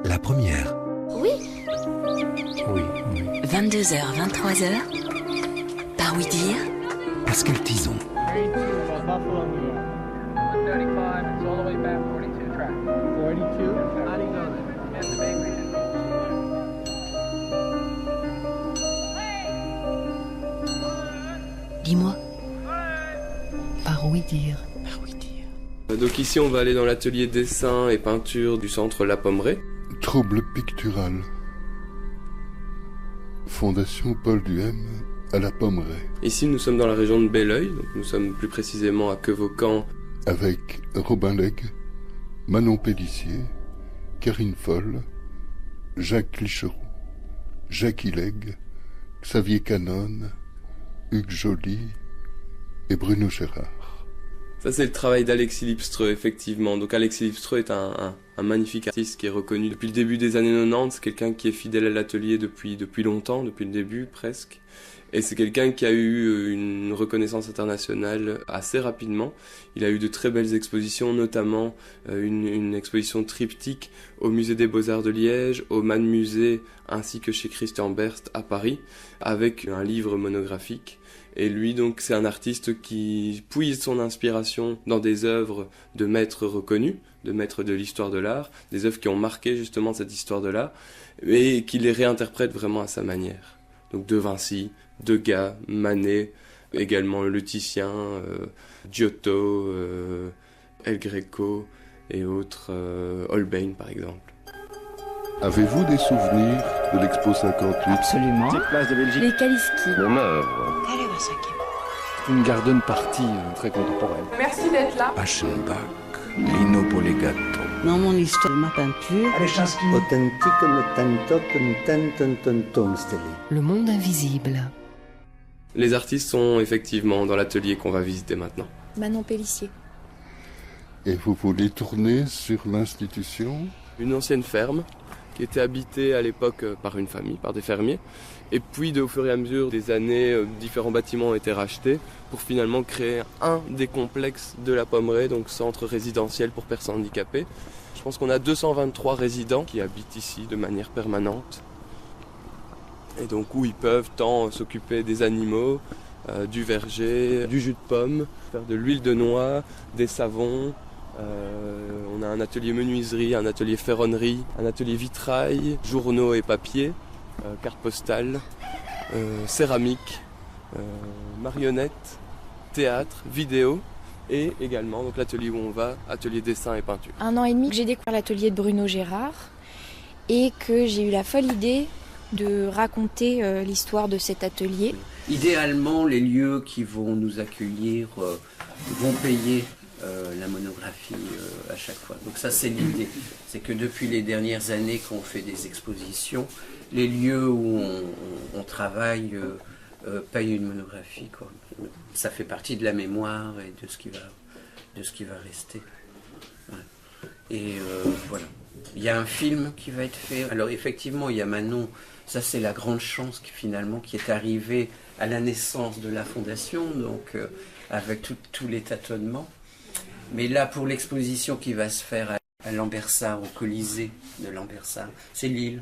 La première. Oui. Oui. 22h, 23h. Par oui dire. Pascal Tison. 32 Buffalo, New York. 135, it's all the way back 42 track. 42? How do you know that? Yeah, the bakery. Dis-moi. Par oui dire. Donc ici on va aller dans l'atelier dessin et peinture du centre La Pommeraye. Trouble pictural. Fondation Paul Duhem à La Pommeraye. Ici nous sommes dans la région de Belleuil, donc nous sommes plus précisément à Quevaucamp. Avec Robin Legge, Manon Pellissier, Karine Foll, Jacques Clicheroux, Jackie Legge, Xavier Canon, Hugues Joly et Bruno Gérard. Ça c'est le travail d'Alexis Lipstreux, effectivement. Donc Alexis Lipstreux est un magnifique artiste qui est reconnu depuis le début des années 90. C'est quelqu'un qui est fidèle à l'atelier depuis longtemps, depuis le début presque. Et c'est quelqu'un qui a eu une reconnaissance internationale assez rapidement. Il a eu de très belles expositions, notamment une exposition triptyque au Musée des Beaux-Arts de Liège, au Man Musée, ainsi que chez Christian Berst à Paris, avec un livre monographique. Et lui, donc, c'est un artiste qui puise son inspiration dans des œuvres de maîtres reconnus, de maîtres de l'histoire de l'art, des œuvres qui ont marqué justement cette histoire de l'art, et qui les réinterprète vraiment à sa manière. Donc De Vinci, Degas, Manet, également Le Titien, Giotto, El Greco et autres, Holbein par exemple. Avez-vous des souvenirs de l'Expo 58 Absolument. Cette place de Belgique. Les Kaliski. Mon œuvre. C'est une garden party très contemporaine. Merci d'être là. Aschenbach. Lino Polegato. Dans mon histoire de ma peinture, Le monde invisible. Les artistes sont effectivement dans l'atelier qu'on va visiter maintenant. Manon Pellissier. Et vous voulez tourner sur l'institution? Une ancienne ferme qui était habitée à l'époque par une famille, par des fermiers. Et puis, au fur et à mesure des années, différents bâtiments ont été rachetés pour finalement créer un des complexes de la Pommeraye, donc centre résidentiel pour personnes handicapées. Je pense qu'on a 223 résidents qui habitent ici de manière permanente. Et donc où ils peuvent tant s'occuper des animaux, du verger, du jus de pomme, faire de l'huile de noix, des savons. On a un atelier menuiserie, un atelier ferronnerie, un atelier vitrail, journaux et papier, cartes postales, céramique, marionnettes, théâtre, vidéo et également donc l'atelier où on va, atelier dessin et peinture. 1 an et demi que j'ai découvert l'atelier de Bruno Gérard et que j'ai eu la folle idée de raconter l'histoire de cet atelier. Idéalement, les lieux qui vont nous accueillir vont payer la monographie à chaque fois. Donc ça, c'est l'idée. C'est que depuis les dernières années qu'on fait des expositions, les lieux où on travaille payent une monographie, quoi. Ça fait partie de la mémoire et de ce qui va rester. Voilà. Et voilà. Il y a un film qui va être fait. Alors effectivement, il y a Manon. Ça, c'est la grande chance finalement qui est arrivée à la naissance de la fondation, donc avec tout les tâtonnements. Mais là, pour l'exposition qui va se faire à Lambersart, au Colisée de Lambersart, c'est Lille.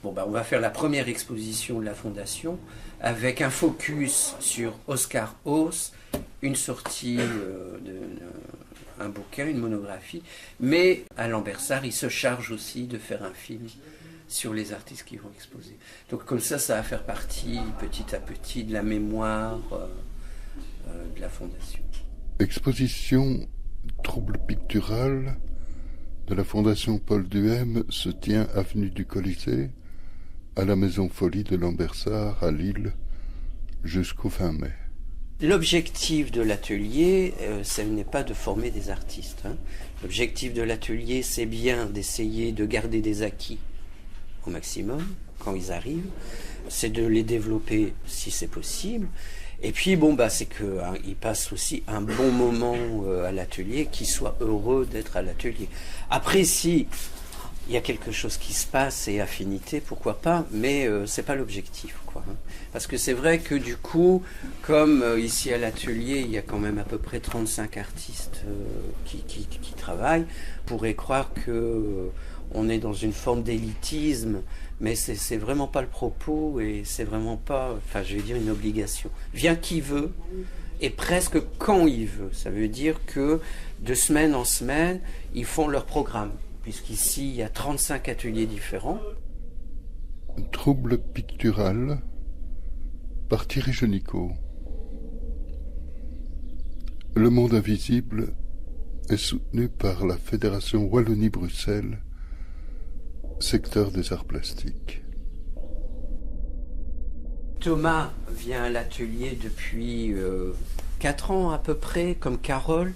Bon, on va faire la première exposition de la Fondation avec un focus sur Oscar Haus, une sortie un bouquin, une monographie. Mais à Lambersart, il se charge aussi de faire un film sur les artistes qui vont exposer. Donc comme ça va faire partie petit à petit de la mémoire de la Fondation. Exposition Trouble pictural de la Fondation Paul Duhem se tient avenue du Colisée à la Maison Folie de Lambersart à Lille jusqu'au fin mai. L'objectif de l'atelier, ce n'est pas de former des artistes. L'objectif de l'atelier, c'est bien d'essayer de garder des acquis au maximum quand ils arrivent. C'est de les développer si c'est possible. Et puis, c'est qu'ils passent aussi un bon moment à l'atelier, qu'ils soient heureux d'être à l'atelier. Après, si il y a quelque chose qui se passe et affinité, pourquoi pas, mais c'est pas l'objectif, quoi. Parce que c'est vrai que du coup, comme ici à l'atelier, il y a quand même à peu près 35 artistes qui travaillent, on pourrait croire que on est dans une forme d'élitisme, mais c'est vraiment pas le propos et c'est vraiment pas, enfin je vais dire une obligation. Vient qui veut et presque quand il veut. Ça veut dire que de semaine en semaine, ils font leur programme, puisqu'ici il y a 35 ateliers différents. Trouble pictural par Thierry Genicot. Le monde invisible est soutenu par la Fédération Wallonie-Bruxelles, secteur des arts plastiques. Thomas vient à l'atelier depuis 4 ans à peu près, comme Carole.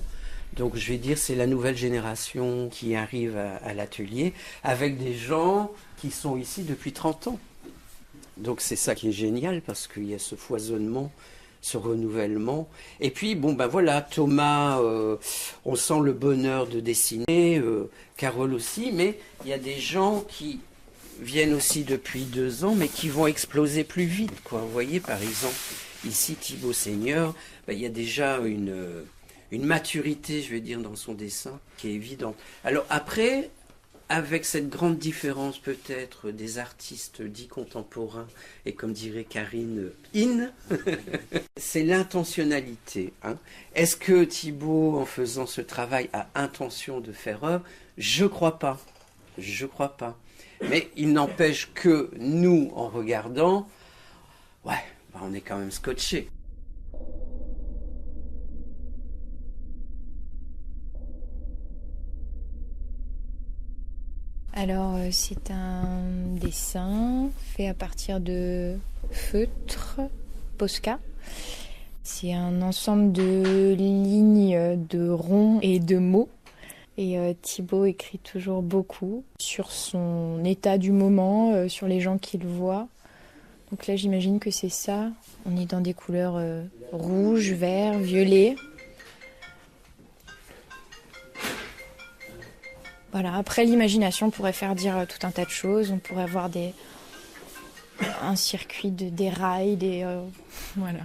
Donc je vais dire c'est la nouvelle génération qui arrive à l'atelier, avec des gens qui sont ici depuis 30 ans. Donc c'est ça qui est génial, parce qu'il y a ce foisonnement, ce renouvellement. Et puis, bon, ben voilà, Thomas, on sent le bonheur de dessiner, Carole aussi, mais il y a des gens qui viennent aussi depuis 2 ans, mais qui vont exploser plus vite, quoi. Vous voyez, par exemple, ici, Thibaut Seigneur, ben, il y a déjà une maturité, je vais dire, dans son dessin, qui est évidente. Alors après, avec cette grande différence peut-être des artistes dits contemporains, et comme dirait Karine, c'est l'intentionnalité. Hein. Est-ce que Thibaut, en faisant ce travail, a intention de faire œuvre? Je crois pas. Je crois pas. Mais il n'empêche que nous, en regardant, ouais, bah on est quand même scotché. Alors, c'est un dessin fait à partir de feutre Posca. C'est un ensemble de lignes, de ronds et de mots. Et Thibaut écrit toujours beaucoup sur son état du moment, sur les gens qu'il voit. Donc là, j'imagine que c'est ça. On est dans des couleurs rouge, vert, violet. Voilà, après l'imagination pourrait faire dire tout un tas de choses. On pourrait avoir un circuit des rails, voilà.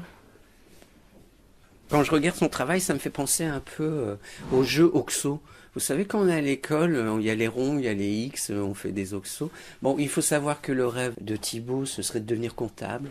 Quand je regarde son travail, ça me fait penser un peu au jeu Oxo. Vous savez, quand on est à l'école, il y a les ronds, il y a les X, on fait des Oxo. Bon, il faut savoir que le rêve de Thibaut, ce serait de devenir comptable.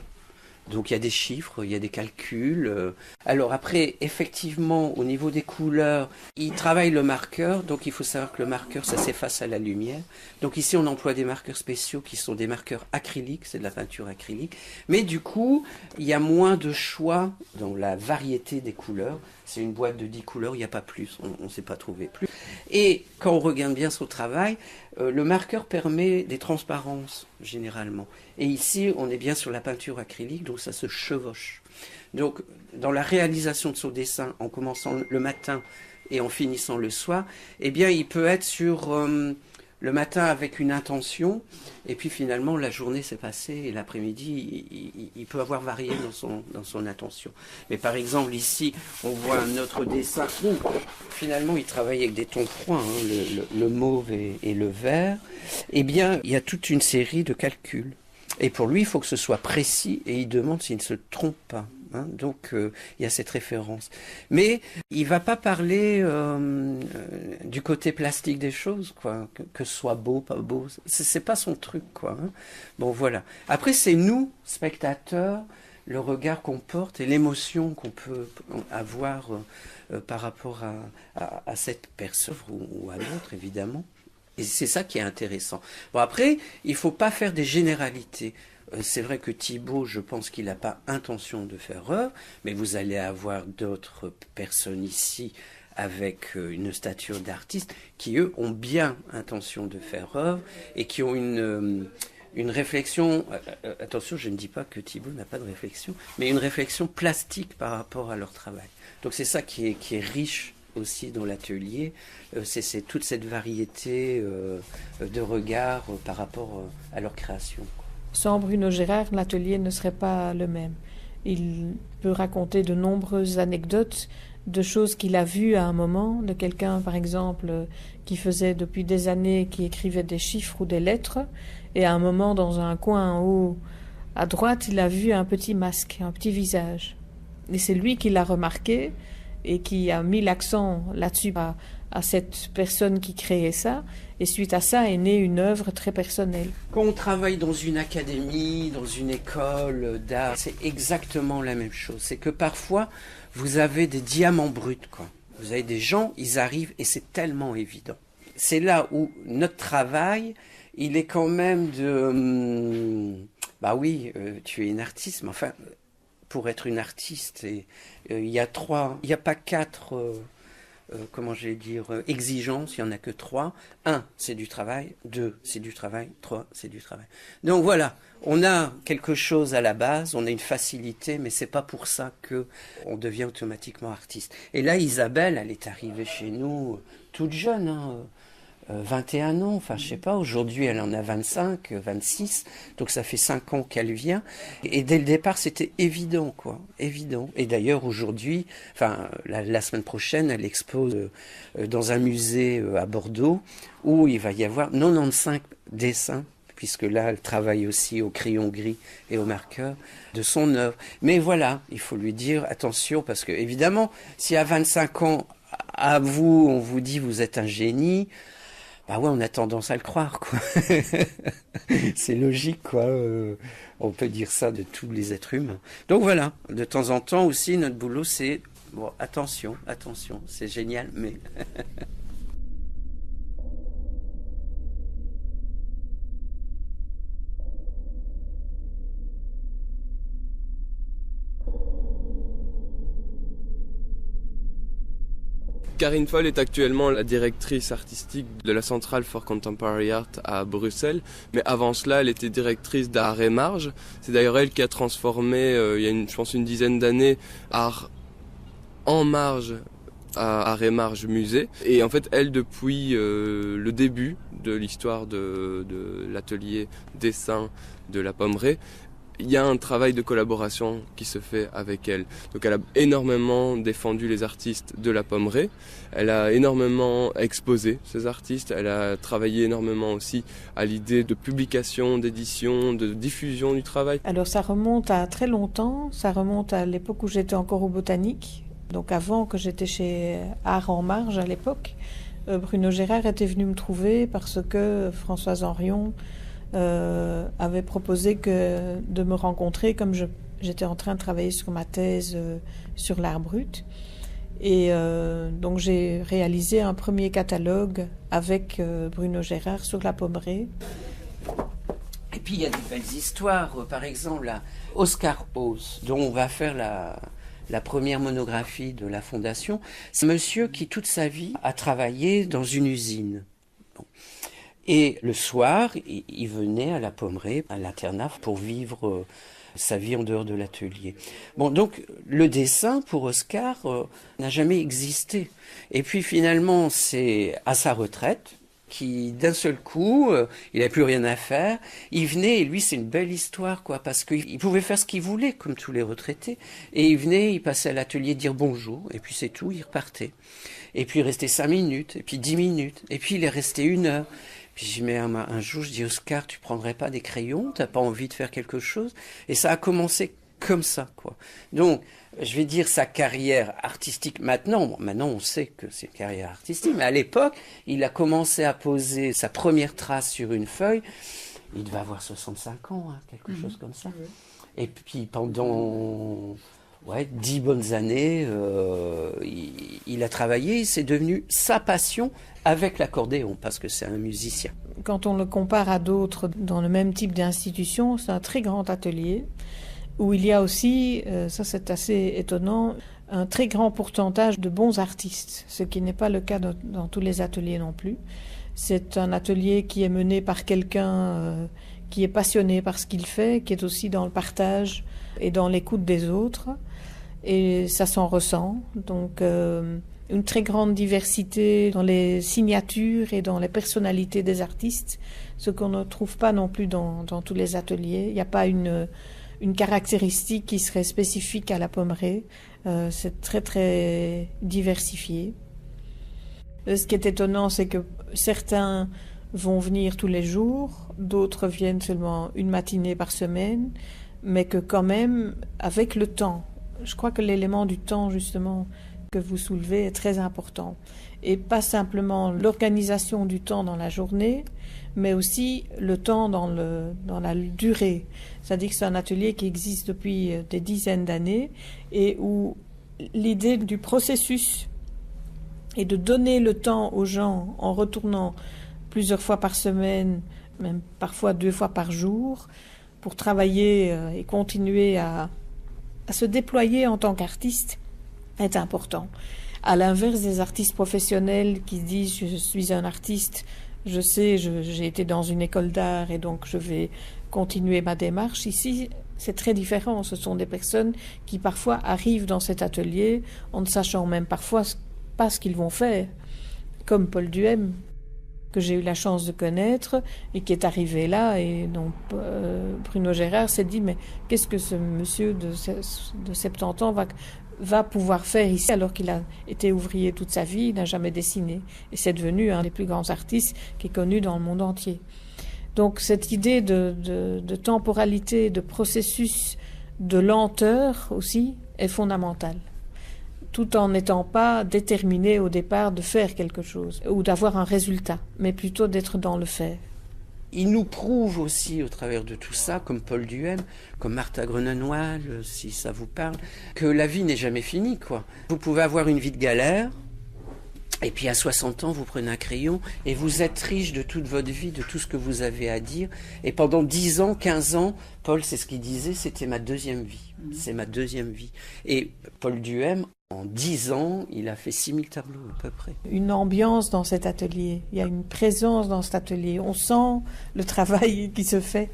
Donc il y a des chiffres, il y a des calculs. Alors après, effectivement, au niveau des couleurs, il travaille le marqueur. Donc il faut savoir que le marqueur, ça s'efface à la lumière. Donc ici, on emploie des marqueurs spéciaux qui sont des marqueurs acryliques, c'est de la peinture acrylique. Mais du coup, il y a moins de choix dans la variété des couleurs. C'est une boîte de 10 couleurs, il n'y a pas plus, on ne s'est pas trouvé plus. Et quand on regarde bien son travail, le marqueur permet des transparences, généralement. Et ici, on est bien sur la peinture acrylique, donc ça se chevauche. Donc, dans la réalisation de son dessin, en commençant le matin et en finissant le soir, eh bien, il peut être sur le matin avec une intention, et puis finalement, la journée s'est passée, et l'après-midi, il peut avoir varié dans son intention. Mais par exemple, ici, on voit un autre dessin où, finalement, il travaille avec des tons froids, hein, le mauve et le vert. Eh bien, il y a toute une série de calculs. Et pour lui, il faut que ce soit précis, et il demande s'il ne se trompe pas. Hein, donc il y a cette référence. Mais il va pas parler du côté plastique des choses, quoi, que ce soit beau, pas beau. C'est pas son truc, quoi. Hein. Bon, voilà. Après, c'est nous, spectateurs, le regard qu'on porte et l'émotion qu'on peut avoir par rapport à cette personne ou à l'autre, évidemment. Et c'est ça qui est intéressant. Bon, après, il faut pas faire des généralités. C'est vrai que Thibaut, je pense qu'il n'a pas intention de faire œuvre, mais vous allez avoir d'autres personnes ici avec une stature d'artiste qui, eux, ont bien intention de faire œuvre et qui ont une réflexion, attention, je ne dis pas que Thibaut n'a pas de réflexion, mais une réflexion plastique par rapport à leur travail. Donc c'est ça qui est riche aussi dans l'atelier, c'est toute cette variété de regards par rapport à leur création. Sans Bruno Gérard, l'atelier ne serait pas le même. Il peut raconter de nombreuses anecdotes de choses qu'il a vues à un moment, de quelqu'un par exemple qui faisait depuis des années, qui écrivait des chiffres ou des lettres, et à un moment dans un coin en haut à droite, il a vu un petit masque, un petit visage. Et c'est lui qui l'a remarqué et qui a mis l'accent là-dessus, a à cette personne qui créait ça. Et suite à ça est née une œuvre très personnelle. Quand on travaille dans une académie, dans une école d'art, c'est exactement la même chose. C'est que parfois, vous avez des diamants bruts, quoi. Vous avez des gens, ils arrivent et c'est tellement évident. C'est là où notre travail, il est quand même de... bah oui, tu es une artiste, mais enfin, pour être une artiste, il y a pas 4... comment je vais dire, exigences, il n'y en a que 3. 1, c'est du travail. 2, c'est du travail. 3, c'est du travail. Donc voilà, on a quelque chose à la base, on a une facilité, mais c'est pas pour ça que on devient automatiquement artiste. Et là, Isabelle, elle est arrivée chez nous toute jeune, 21 ans, enfin je sais pas, aujourd'hui elle en a 25, 26, donc ça fait 5 ans qu'elle vient, et dès le départ c'était évident, quoi, évident. Et d'ailleurs aujourd'hui, enfin la semaine prochaine, elle expose dans un musée à Bordeaux, où il va y avoir 95 dessins, puisque là elle travaille aussi au crayon gris et au marqueur, de son œuvre. Mais voilà, il faut lui dire attention, parce que évidemment, si à 25 ans, à vous, on vous dit vous êtes un génie, bah ouais, on a tendance à le croire, quoi. C'est logique, quoi. On peut dire ça de tous les êtres humains. Donc voilà, de temps en temps aussi, notre boulot, c'est... Bon, attention, c'est génial, mais... Karine Foll est actuellement la directrice artistique de la Centrale for Contemporary Art à Bruxelles, mais avant cela, elle était directrice d'Art et Marge. C'est d'ailleurs elle qui a transformé, il y a je pense une dizaine d'années, Art en Marge à Art et Marge Musée. Et en fait, elle, depuis le début de l'histoire de l'atelier dessin de la Pommeraye, il y a un travail de collaboration qui se fait avec elle. Donc elle a énormément défendu les artistes de la Pommeraye, elle a énormément exposé ces artistes, elle a travaillé énormément aussi à l'idée de publication, d'édition, de diffusion du travail. Alors ça remonte à très longtemps, ça remonte à l'époque où j'étais encore au Botanique, donc avant que j'étais chez Art en Marge à l'époque. Bruno Gérard était venu me trouver parce que Françoise Henrion avait proposé de me rencontrer comme j'étais en train de travailler sur ma thèse sur l'art brut. Et donc j'ai réalisé un premier catalogue avec Bruno Gérard sur la Pommeraye. Et puis il y a des belles histoires, par exemple là, Oscar Haus, dont on va faire la première monographie de la Fondation. C'est un monsieur qui toute sa vie a travaillé dans une usine. Bon. Et le soir, il venait à la Pommeraye, à l'internat, pour vivre sa vie en dehors de l'atelier. Bon, donc le dessin pour Oscar n'a jamais existé. Et puis finalement, c'est à sa retraite qui, d'un seul coup, il n'avait plus rien à faire. Il venait, et lui, c'est une belle histoire, quoi, parce qu'il pouvait faire ce qu'il voulait, comme tous les retraités. Et il venait, il passait à l'atelier dire bonjour, et puis c'est tout, il repartait. Et puis il restait 5 minutes, et puis 10 minutes, et puis il est resté 1 heure. Puis j'y mets un jour, je dis Oscar, tu prendrais pas des crayons, t'as pas envie de faire quelque chose? Et ça a commencé comme ça, quoi. Donc, je vais dire sa carrière artistique maintenant on sait que c'est une carrière artistique, mais à l'époque, il a commencé à poser sa première trace sur une feuille. Il devait avoir 65 ans, hein, quelque chose comme ça. Et puis pendant 10 bonnes années, il a travaillé, c'est devenu sa passion avec l'accordéon, parce que c'est un musicien. Quand on le compare à d'autres dans le même type d'institution, c'est un très grand atelier où il y a aussi, ça c'est assez étonnant, un très grand pourcentage de bons artistes, ce qui n'est pas le cas dans tous les ateliers non plus. C'est un atelier qui est mené par quelqu'un qui est passionné par ce qu'il fait, qui est aussi dans le partage et dans l'écoute des autres, et ça s'en ressent. Donc une très grande diversité dans les signatures et dans les personnalités des artistes, ce qu'on ne trouve pas non plus dans tous les ateliers. Il n'y a pas une caractéristique qui serait spécifique à la Pommeraye. C'est très très diversifié. Ce qui est étonnant, c'est que certains vont venir tous les jours, d'autres viennent seulement une matinée par semaine, mais que quand même, avec le temps, je crois que l'élément du temps justement que vous soulevez est très important. Et pas simplement l'organisation du temps dans la journée, mais aussi le temps dans la durée. C'est-à-dire que c'est un atelier qui existe depuis des dizaines d'années et où l'idée du processus est de donner le temps aux gens en retournant plusieurs fois par semaine, même parfois 2 fois par jour, pour travailler et continuer à se déployer en tant qu'artiste est important. À l'inverse des artistes professionnels qui disent « je suis un artiste, je sais, j'ai été dans une école d'art et donc je vais continuer ma démarche », ici c'est très différent. Ce sont des personnes qui parfois arrivent dans cet atelier en ne sachant même parfois pas ce qu'ils vont faire, comme Paul Duhem, que j'ai eu la chance de connaître et qui est arrivé là, et donc Bruno Gérard s'est dit mais qu'est-ce que ce monsieur de 70 ans va pouvoir faire ici alors qu'il a été ouvrier toute sa vie, il n'a jamais dessiné et c'est devenu un des plus grands artistes qui est connu dans le monde entier. Donc cette idée de temporalité, de processus, de lenteur aussi est fondamentale, tout en n'étant pas déterminé au départ de faire quelque chose ou d'avoir un résultat, mais plutôt d'être dans le faire. Il nous prouve aussi au travers de tout ça, comme Paul Duhem, comme Martha Grenanoil, si ça vous parle, que la vie n'est jamais finie, quoi. Vous pouvez avoir une vie de galère, et puis à 60 ans, vous prenez un crayon, et vous êtes riche de toute votre vie, de tout ce que vous avez à dire. Et pendant 10 ans, 15 ans, Paul, c'est ce qu'il disait, c'était ma deuxième vie. C'est ma deuxième vie. Et Paul Duhem, en 10 ans, il a fait 6000 tableaux à peu près. Une ambiance dans cet atelier, il y a une présence dans cet atelier, on sent le travail qui se fait.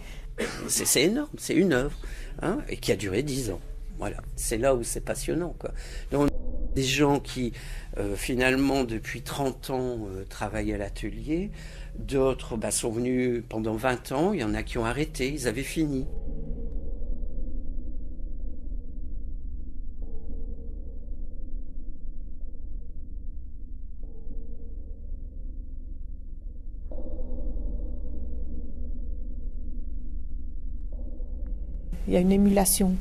C'est énorme, c'est une œuvre, hein, et qui a duré 10 ans. Voilà, c'est là où c'est passionnant, quoi. Donc, des gens qui, finalement, depuis 30 ans, travaillent à l'atelier, d'autres sont venus pendant 20 ans, il y en a qui ont arrêté, ils avaient fini. Il y a une émulation,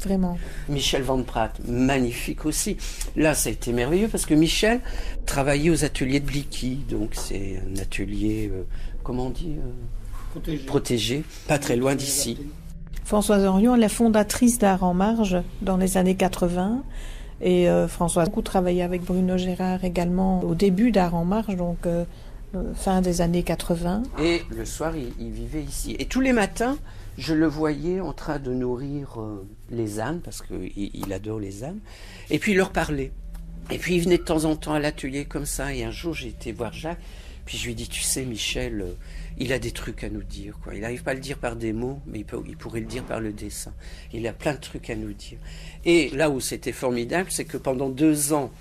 vraiment. Michel Van Praat, magnifique aussi. Là, ça a été merveilleux parce que Michel travaillait aux ateliers de Blicky, donc c'est un atelier, comment on dit, protégé, pas très loin d'ici. Françoise Henrion est la fondatrice d'Art en Marge dans les années 80. Et Françoise a beaucoup travaillé avec Bruno Gérard également au début d'Art en Marge, donc fin des années 80. Et le soir, il vivait ici. Et tous les matins, je le voyais en train de nourrir les ânes, parce qu'il adore les ânes, et puis il leur parlait. Et puis il venait de temps en temps à l'atelier comme ça, et un jour j'ai été voir Jacques, puis je lui ai dit, tu sais Michel, il a des trucs à nous dire, quoi. Il n'arrive pas à le dire par des mots, mais il pourrait le dire par le dessin. Il a plein de trucs à nous dire. Et là où c'était formidable, c'est que pendant 2 ans,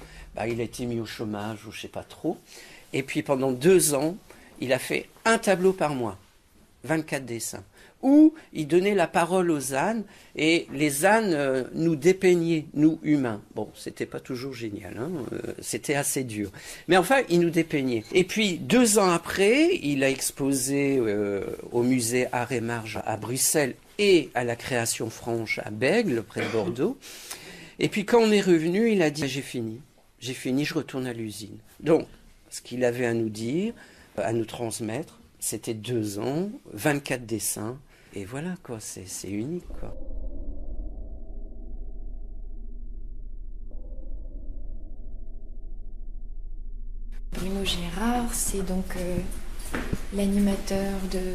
il a été mis au chômage, ou je sais pas trop, et puis pendant 2 ans, il a fait un tableau par mois, 24 dessins. Où il donnait la parole aux ânes, et les ânes nous dépeignaient, nous humains. Bon, c'était pas toujours génial, hein, c'était assez dur. Mais enfin, il nous dépeignait. Et puis, 2 ans après, il a exposé au musée Art et Marge à Bruxelles et à la Création Franche à Bègle, près de Bordeaux. Et puis, quand on est revenu, il a dit, j'ai fini, je retourne à l'usine. Donc, ce qu'il avait à nous dire, à nous transmettre, c'était 2 ans, 24 dessins, et voilà, quoi, c'est unique, quoi. Bruno Gérard, c'est donc l'animateur de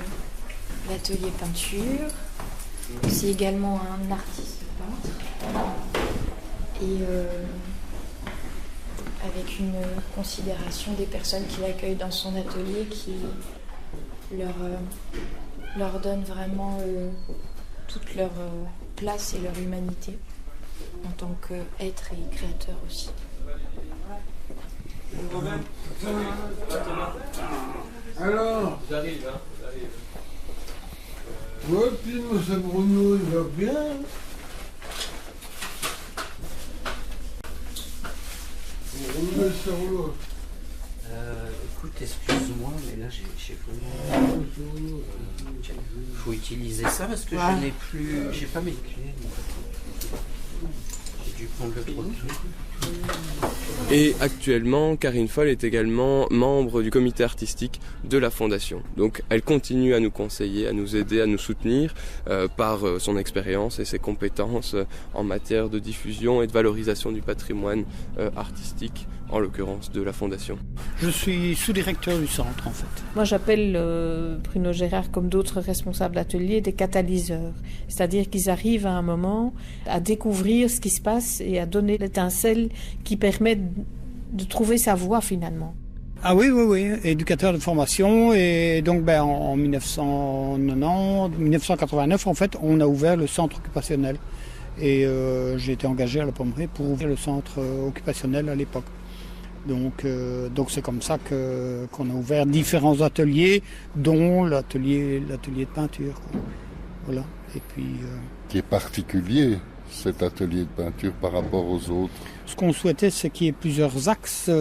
l'atelier peinture. C'est également un artiste peintre. Et avec une considération des personnes qu'il accueille dans son atelier qui leur donne vraiment toute leur place et leur humanité en tant qu'être et créateur aussi. Alors, J'arrive. ouais, puis monsieur Bruno, il va bien. On remet sur l'autre. Écoute, excuse-moi, mais là j'ai vraiment... faut utiliser ça parce que je n'ai plus... J'ai pas mes clés. J'ai dû prendre le trottoir. Et actuellement, Karine Foll est également membre du comité artistique de la Fondation. Donc elle continue à nous conseiller, à nous aider, à nous soutenir par son expérience et ses compétences en matière de diffusion et de valorisation du patrimoine artistique, en l'occurrence de la Fondation. Je suis sous-directeur du centre en fait. Moi j'appelle Bruno Gérard comme d'autres responsables d'atelier des catalyseurs. C'est-à-dire qu'ils arrivent à un moment à découvrir ce qui se passe et à donner l'étincelle qui permet de trouver sa voie finalement. Ah oui, éducateur de formation et donc en 1989 en fait on a ouvert le centre occupationnel et j'ai été engagé à la Pommerie pour ouvrir le centre occupationnel à l'époque. Donc c'est comme ça qu'on a ouvert différents ateliers dont l'atelier de peinture. Quoi. Voilà. Et puis qui est particulier cet atelier de peinture par rapport aux autres. Ce qu'on souhaitait, c'est qu'il y ait plusieurs axes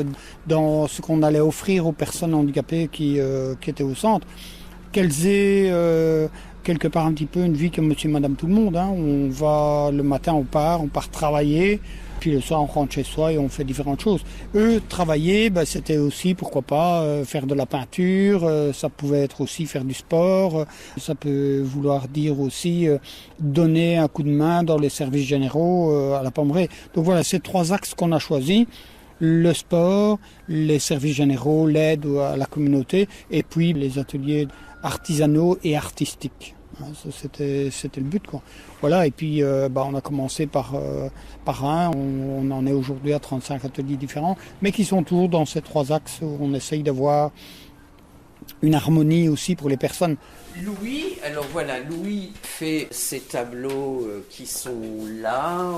dans ce qu'on allait offrir aux personnes handicapées qui étaient au centre. Qu'elles aient quelque part un petit peu une vie comme monsieur et madame tout le monde. Hein. On va le matin, on part travailler. Puis le soir, on rentre chez soi et on fait différentes choses. Eux, travailler, c'était aussi, pourquoi pas, faire de la peinture. Ça pouvait être aussi faire du sport. Ça peut vouloir dire aussi donner un coup de main dans les services généraux à la Pommerie. Donc voilà, c'est 3 axes qu'on a choisis. Le sport, les services généraux, l'aide à la communauté et puis les ateliers artisanaux et artistiques. Ça, c'était le but, quoi. Voilà, et puis on a commencé par un, on en est aujourd'hui à 35 ateliers différents, mais qui sont toujours dans ces 3 axes où on essaye d'avoir une harmonie aussi pour les personnes. Louis fait ces tableaux qui sont là,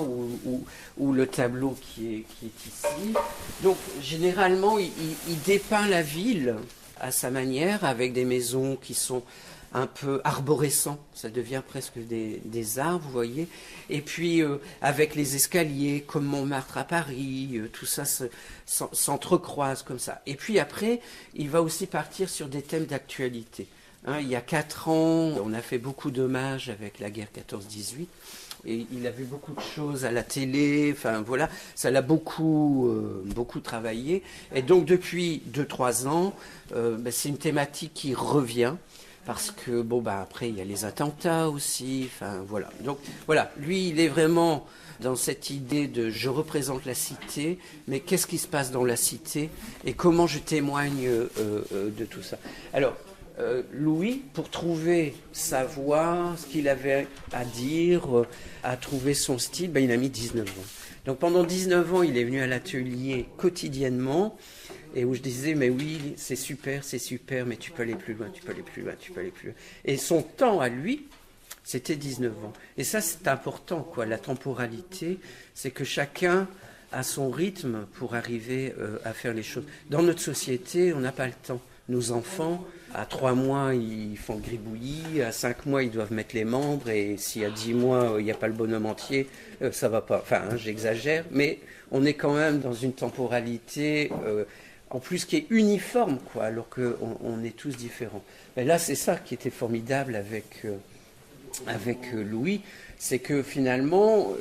ou le tableau qui est ici. Donc généralement, il dépeint la ville à sa manière, avec des maisons qui sont un peu arborescents, ça devient presque des arbres, vous voyez. Et puis avec les escaliers, comme Montmartre à Paris, tout ça s'entrecroise comme ça. Et puis après, il va aussi partir sur des thèmes d'actualité. Il y a 4 ans, on a fait beaucoup d'hommages avec la guerre 14-18. Et il a vu beaucoup de choses à la télé, enfin voilà, ça l'a beaucoup travaillé. Et donc depuis 2-3 ans, c'est une thématique qui revient. Parce que, après, il y a les attentats aussi, enfin, voilà. Donc, voilà, lui, il est vraiment dans cette idée de je représente la cité, mais qu'est-ce qui se passe dans la cité et comment je témoigne de tout ça. Alors, Louis, pour trouver sa voix, ce qu'il avait à dire, à trouver son style, il a mis 19 ans. Donc, pendant 19 ans, il est venu à l'atelier quotidiennement. Et où je disais, mais oui, c'est super, mais tu peux aller plus loin. Et son temps à lui, c'était 19 ans. Et ça, c'est important, quoi. La temporalité, c'est que chacun a son rythme pour arriver à faire les choses. Dans notre société, on n'a pas le temps. Nos enfants, à 3 mois, ils font le gribouillis, à 5 mois, ils doivent mettre les membres, et si à 10 mois, il n'y a pas le bonhomme entier, ça va pas. Enfin, j'exagère, mais on est quand même dans une temporalité... en plus qui est uniforme, quoi, alors qu'on est tous différents. Mais là, c'est ça qui était formidable avec Louis, c'est que finalement,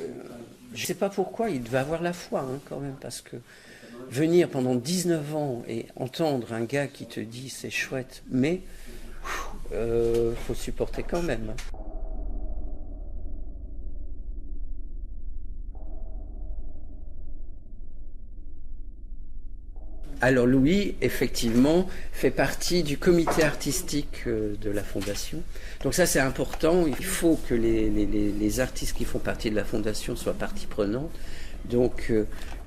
je ne sais pas pourquoi, il devait avoir la foi quand même, parce que venir pendant 19 ans et entendre un gars qui te dit c'est chouette, mais faut supporter quand même. Alors Louis, effectivement, fait partie du comité artistique de la Fondation. Donc ça, c'est important. Il faut que les artistes qui font partie de la Fondation soient partie prenante. Donc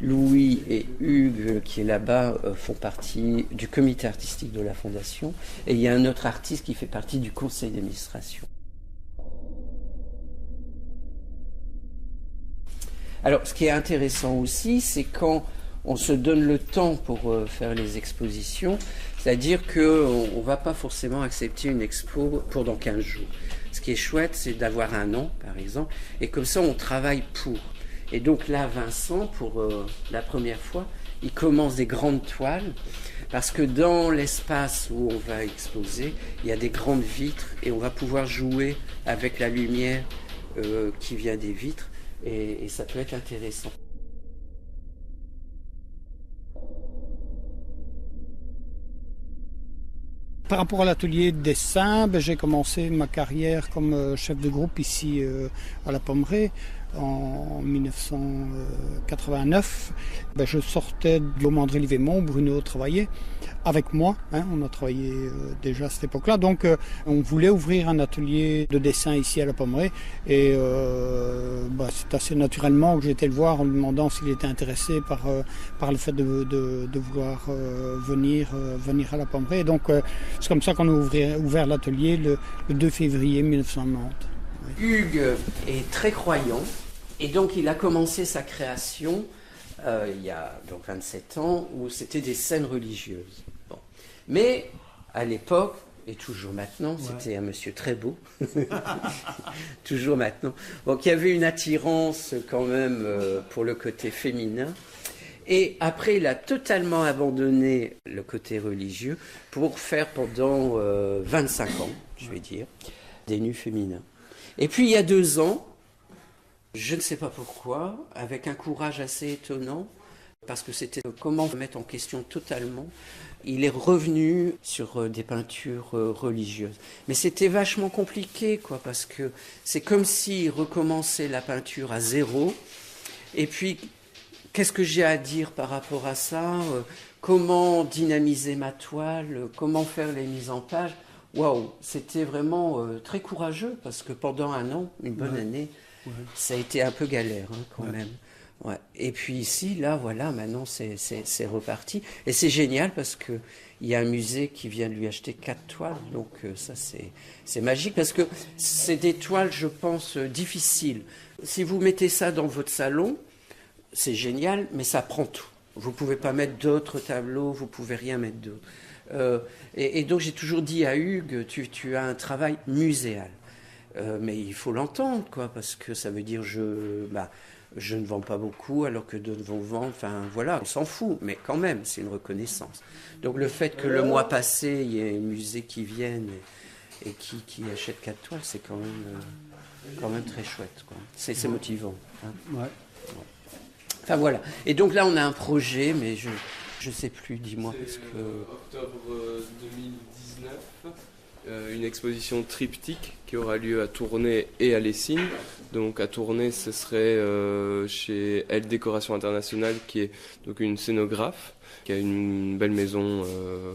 Louis et Hugues, qui est là-bas, font partie du comité artistique de la Fondation. Et il y a un autre artiste qui fait partie du conseil d'administration. Alors, ce qui est intéressant aussi, c'est quand on se donne le temps pour faire les expositions, c'est-à-dire qu'on ne va pas forcément accepter une expo pour dans 15 jours. Ce qui est chouette, c'est d'avoir un an, par exemple, et comme ça, on travaille pour. Et donc là, Vincent, pour la première fois, il commence des grandes toiles, parce que dans l'espace où on va exposer, il y a des grandes vitres, et on va pouvoir jouer avec la lumière qui vient des vitres, et ça peut être intéressant. Par rapport à l'atelier de dessin, j'ai commencé ma carrière comme chef de groupe ici à la Pommeraye en 1989. Je sortais du André Livémont, Bruno travaillait avec moi, on a travaillé déjà à cette époque-là, donc on voulait ouvrir un atelier de dessin ici à la Pommeraye et c'est assez naturellement que j'ai été le voir en lui demandant s'il était intéressé par le fait de vouloir venir à la Pommeraye. Et donc c'est comme ça qu'on a ouvert l'atelier le 2 février 1990. Hugues est très croyant et donc il a commencé sa création il y a donc 27 ans où c'était des scènes religieuses. Bon. Mais à l'époque, et toujours maintenant, c'était un monsieur très beau, toujours maintenant, donc il y avait une attirance quand même pour le côté féminin. Et après, il a totalement abandonné le côté religieux pour faire pendant 25 ans, je vais dire, des nus féminins. Et puis il y a 2 ans, je ne sais pas pourquoi, avec un courage assez étonnant, parce que c'était comment mettre en question totalement, il est revenu sur des peintures religieuses. Mais c'était vachement compliqué, parce que c'est comme s'il recommençait la peinture à zéro. Et puis, qu'est-ce que j'ai à dire par rapport à ça ? Comment dynamiser ma toile ? Comment faire les mises en page ? Waouh, c'était vraiment très courageux, parce que pendant 1 an, une bonne année, ça a été un peu galère quand même. Ouais. Et puis ici, là, voilà, maintenant c'est reparti. Et c'est génial parce qu'il y a un musée qui vient de lui acheter 4 toiles. Donc ça, c'est magique parce que c'est des toiles, je pense, difficiles. Si vous mettez ça dans votre salon, c'est génial, mais ça prend tout. Vous ne pouvez pas mettre d'autres tableaux, vous ne pouvez rien mettre d'autre. Et donc j'ai toujours dit à Hugues, tu as un travail muséal. Mais il faut l'entendre, parce que ça veut dire je ne vends pas beaucoup alors que d'autres vont vendre. Enfin, voilà, on s'en fout, mais quand même, c'est une reconnaissance. Donc le fait que le mois passé, il y ait un musée qui vienne et qui achète 4 toiles, c'est quand même très chouette, C'est motivant. Ouais. Enfin voilà. Et donc là, on a un projet, mais je ne sais plus, dis-moi. C'est octobre 2019. Une exposition triptyque qui aura lieu à Tournai et à Lessines. Donc à Tournai, ce serait chez Elle Décoration Internationale, qui est donc une scénographe, qui a une belle maison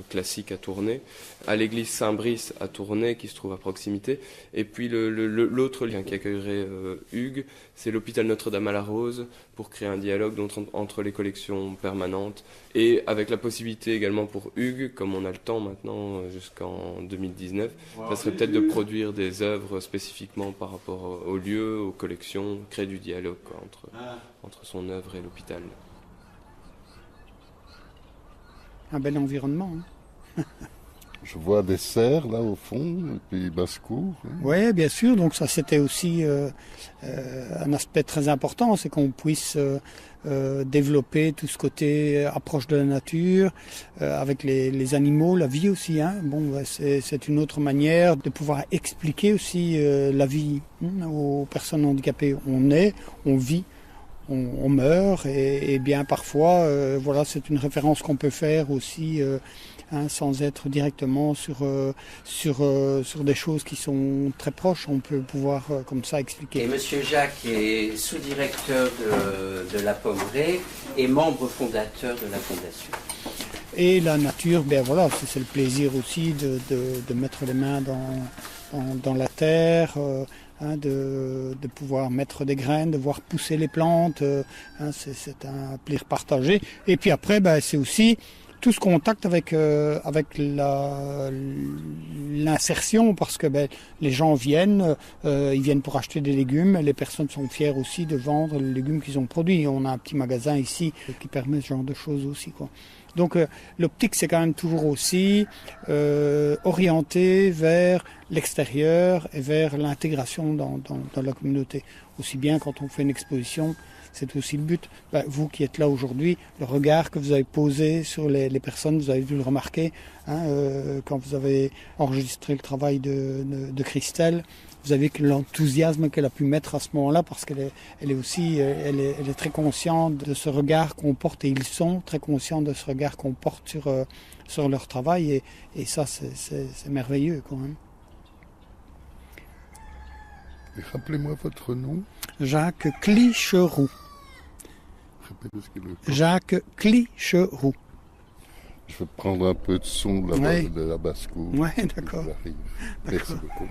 classique à Tournai. À l'église Saint-Brice à Tournai, qui se trouve à proximité. Et puis l'autre lien qui accueillerait Hugues, c'est l'hôpital Notre-Dame à la Rose, pour créer un dialogue entre les collections permanentes. Et avec la possibilité également pour Hugues, comme on a le temps maintenant jusqu'en 2019, ça serait peut-être de produire des œuvres spécifiquement par rapport au lieu, aux collections, créer du dialogue entre son œuvre et l'hôpital. Un bel environnement. Je vois des serres là au fond, et puis basse-cour. Oui, bien sûr. Donc ça, c'était aussi un aspect très important, c'est qu'on puisse développer tout ce côté approche de la nature, avec les animaux, la vie aussi. C'est une autre manière de pouvoir expliquer aussi la vie aux personnes handicapées. On est, on vit. On meurt et bien parfois, c'est une référence qu'on peut faire aussi sans être directement sur des choses qui sont très proches. On peut pouvoir comme ça expliquer. Et Monsieur Jacques est sous-directeur de la Pommeraye et membre fondateur de la fondation. Et la nature, c'est le plaisir aussi de mettre les mains dans la terre. De pouvoir mettre des graines, de voir pousser les plantes, c'est un plaisir partagé. Et puis après, c'est aussi tout ce contact avec l'insertion, parce que les gens viennent, ils viennent pour acheter des légumes, les personnes sont fières aussi de vendre les légumes qu'ils ont produits. On a un petit magasin ici qui permet ce genre de choses aussi, Donc l'optique, c'est quand même toujours aussi orienté vers l'extérieur et vers l'intégration dans la communauté. Aussi bien quand on fait une exposition, c'est aussi le but. Vous qui êtes là aujourd'hui, le regard que vous avez posé sur les personnes, vous avez dû le remarquer quand vous avez enregistré le travail de Christelle. Vous avez vu l'enthousiasme qu'elle a pu mettre à ce moment-là, parce qu'elle est aussi elle est très consciente de ce regard qu'on porte, et ils sont très conscients de ce regard qu'on porte sur leur travail et ça c'est merveilleux quand même. Et rappelez-moi votre nom. Jacques Clicheroux. Répétez ce qu'il est. Jacques Clicheroux. Je vais prendre un peu de son de la basse-cour. Oui, d'accord. Merci beaucoup.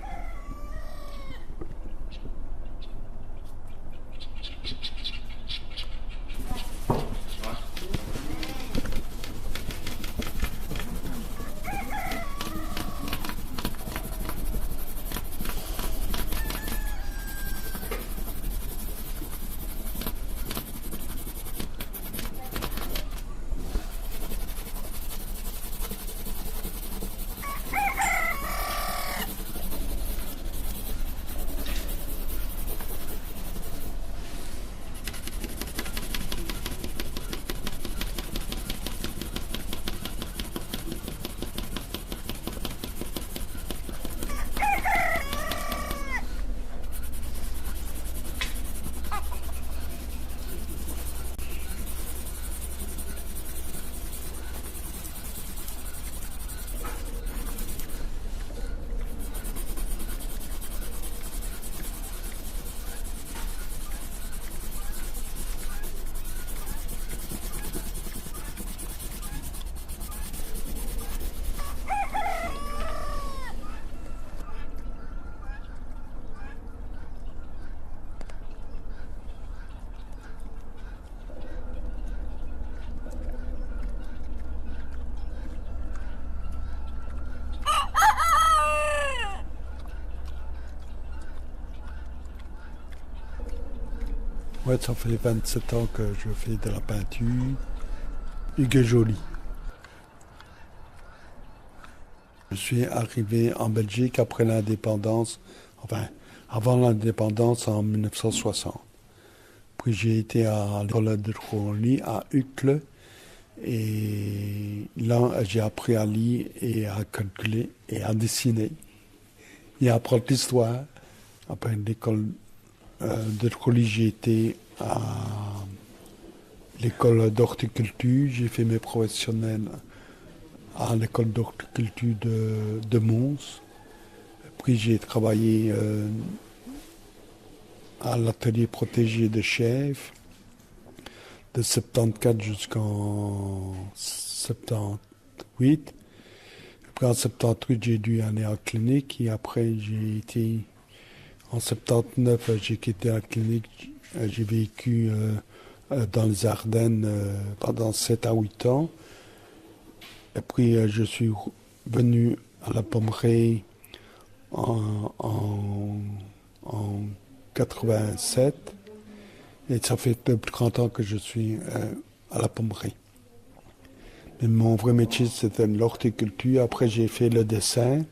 Ouais, ça fait 27 ans que je fais de la peinture. Hugues Joly. Je suis arrivé en Belgique après l'indépendance, enfin avant l'indépendance en 1960. Puis j'ai été à l'école de Roli à Uccle et là j'ai appris à lire et à calculer et à dessiner et à apprendre l'histoire. Après l'école de Roli, j'ai été à l'école d'horticulture, j'ai fait mes professionnels à l'école d'horticulture de Mons. Puis j'ai travaillé à l'atelier protégé de Chèvres de 74 jusqu'en 78. Puis en 78, j'ai dû aller en clinique et après j'ai été... En 79, j'ai quitté la clinique, j'ai vécu dans les Ardennes pendant 7 à 8 ans. Et puis je suis venu à la Pommeraye en 87. Et ça fait plus de 30 ans que je suis à la Pommeraye. Mais mon vrai métier, c'était l'horticulture. Après, j'ai fait le dessin.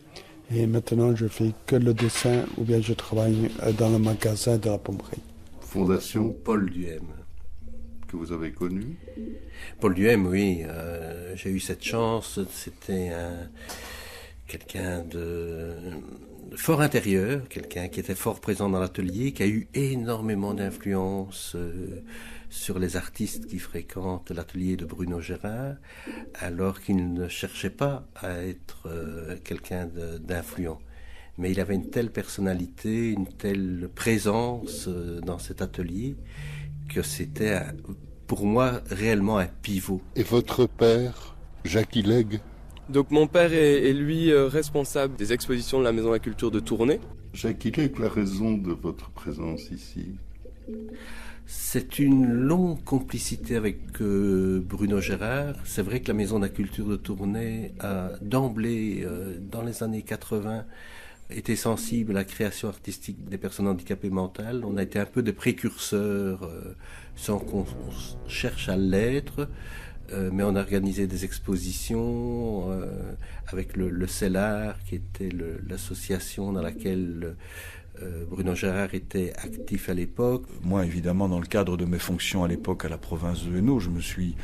Et maintenant, je fais que le dessin ou bien je travaille dans le magasin de la Pommeraye. Fondation Paul Duhem, que vous avez connu. Paul Duhem, oui. J'ai eu cette chance. C'était quelqu'un de fort intérieur, quelqu'un qui était fort présent dans l'atelier, qui a eu énormément d'influence sur les artistes qui fréquentent l'atelier de Bruno Gérard, alors qu'il ne cherchait pas à être quelqu'un d'influent. Mais il avait une telle personnalité, une telle présence dans cet atelier, que c'était pour moi réellement un pivot. Et votre père, Jacques Illeg? Donc mon père est lui responsable des expositions de la Maison de la Culture de Tournai. Jacques Illeg, la raison de votre présence ici? C'est une longue complicité avec Bruno Gérard. C'est vrai que la Maison de la Culture de Tournai a d'emblée, dans les années 80, été sensible à la création artistique des personnes handicapées mentales. On a été un peu des précurseurs, sans qu'on cherche à l'être, mais on a organisé des expositions avec le CELAR, qui était l'association dans laquelle Bruno Gérard était actif à l'époque. Moi, évidemment, dans le cadre de mes fonctions à l'époque à la province de Hainaut, je me suis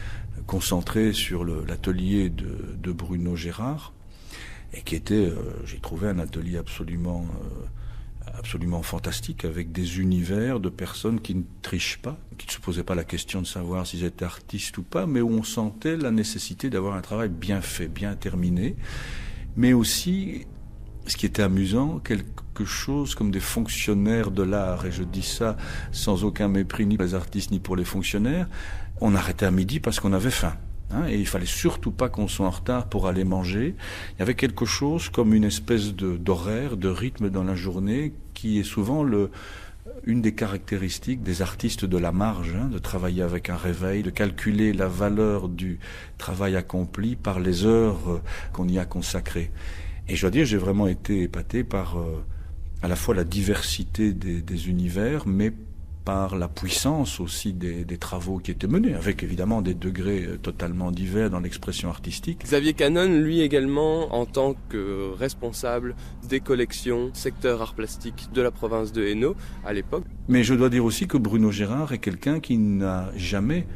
concentré sur l'atelier de Bruno Gérard, et qui était, j'ai trouvé un atelier absolument absolument fantastique, avec des univers de personnes qui ne trichent pas, qui ne se posaient pas la question de savoir s'ils étaient artistes ou pas, mais où on sentait la nécessité d'avoir un travail bien fait, bien terminé, mais aussi, ce qui était amusant, quelque chose comme des fonctionnaires de l'art, et je dis ça sans aucun mépris ni pour les artistes ni pour les fonctionnaires. On arrêtait à midi parce qu'on avait faim. Et il fallait surtout pas qu'on soit en retard pour aller manger. Il y avait quelque chose comme une espèce d'horaire, de rythme dans la journée qui est souvent une des caractéristiques des artistes de la marge, de travailler avec un réveil, de calculer la valeur du travail accompli par les heures qu'on y a consacrées. Et je dois dire, j'ai vraiment été épaté par à la fois la diversité des univers, mais par la puissance aussi des travaux qui étaient menés, avec évidemment des degrés totalement divers dans l'expression artistique. Xavier Cannon, lui également, en tant que responsable des collections secteur art plastique de la province de Hainaut à l'époque. Mais je dois dire aussi que Bruno Gérard est quelqu'un qui n'a jamais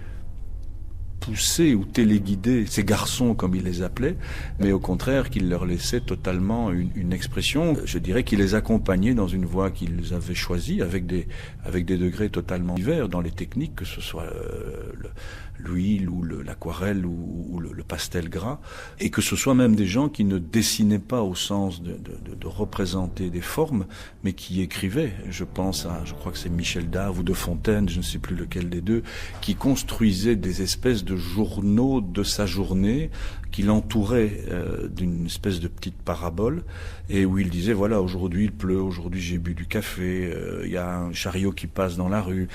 poussé ou téléguidé ces garçons, comme il les appelait, mais au contraire qu'il leur laissait totalement une expression. Je dirais qu'il les accompagnait dans une voie qu'ils avaient choisie, avec des degrés totalement divers dans les techniques, que ce soit l'huile ou l'aquarelle ou le pastel gras, et que ce soit même des gens qui ne dessinaient pas au sens de représenter des formes, mais qui écrivaient. Je crois que c'est Michel Dave ou De Fontaine, je ne sais plus lequel des deux, qui construisaient des espèces de journaux de sa journée, qui l'entouraient d'une espèce de petite parabole, et où il disait, voilà, aujourd'hui il pleut, aujourd'hui j'ai bu du café, il y a un chariot qui passe dans la rue.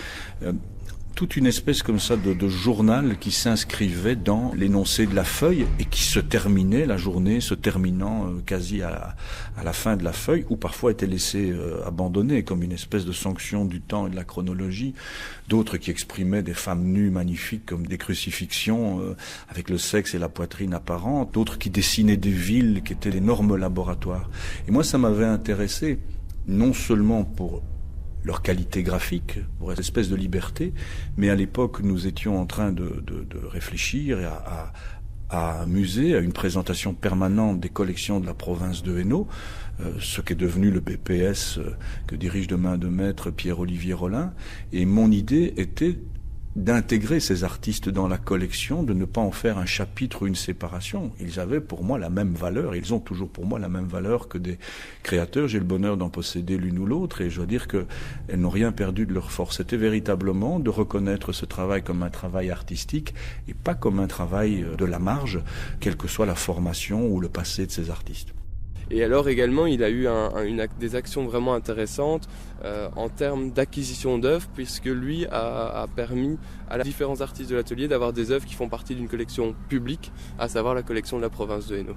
Toute une espèce comme ça de journal qui s'inscrivait dans l'énoncé de la feuille et qui se terminait, la journée se terminant quasi à la fin de la feuille, ou parfois était laissé abandonné comme une espèce de sanction du temps et de la chronologie. D'autres qui exprimaient des femmes nues magnifiques comme des crucifixions avec le sexe et la poitrine apparente. D'autres qui dessinaient des villes qui étaient d'énormes laboratoires. Et moi, ça m'avait intéressé non seulement pour leur qualité graphique, pour cette espèce de liberté, mais à l'époque, nous étions en train de réfléchir à un musée, à une présentation permanente des collections de la province de Hainaut, ce qui est devenu le BPS que dirige de main de maître Pierre-Olivier Rollin, et mon idée était d'intégrer ces artistes dans la collection, de ne pas en faire un chapitre ou une séparation. Ils avaient pour moi la même valeur, ils ont toujours pour moi la même valeur que des créateurs. J'ai le bonheur d'en posséder l'une ou l'autre, et je dois dire qu'elles n'ont rien perdu de leur force. C'était véritablement de reconnaître ce travail comme un travail artistique et pas comme un travail de la marge, quelle que soit la formation ou le passé de ces artistes. Et alors également, il a eu des actions vraiment intéressantes en termes d'acquisition d'œuvres, puisque lui a permis à différents artistes de l'atelier d'avoir des œuvres qui font partie d'une collection publique, à savoir la collection de la province de Hainaut.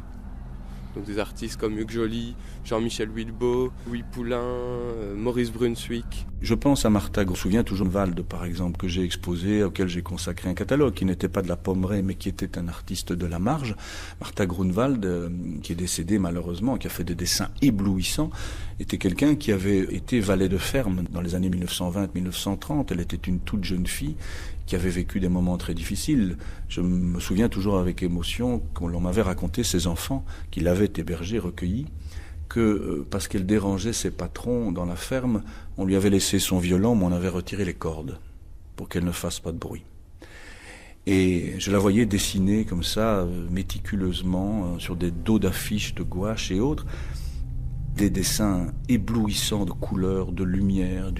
Donc des artistes comme Hugues Joly, Jean-Michel Wilbeau, Louis Poulain, Maurice Brunswick. Je pense à Martha, je me souviens toujours de Valde, par exemple, que j'ai exposé, auquel j'ai consacré un catalogue, qui n'était pas de la Pommeraye, mais qui était un artiste de la marge. Martha Grunwald, qui est décédée malheureusement, qui a fait des dessins éblouissants, était quelqu'un qui avait été valet de ferme dans les années 1920-1930. Elle était une toute jeune fille qui avait vécu des moments très difficiles. Je me souviens toujours avec émotion qu'on m'avait raconté ses enfants, qu'il avait hébergés, recueillis, que parce qu'elle dérangeait ses patrons dans la ferme, on lui avait laissé son violon, mais on avait retiré les cordes pour qu'elle ne fasse pas de bruit. Et je la voyais dessiner comme ça, méticuleusement, sur des dos d'affiches de gouache et autres, des dessins éblouissants de couleurs, de lumière.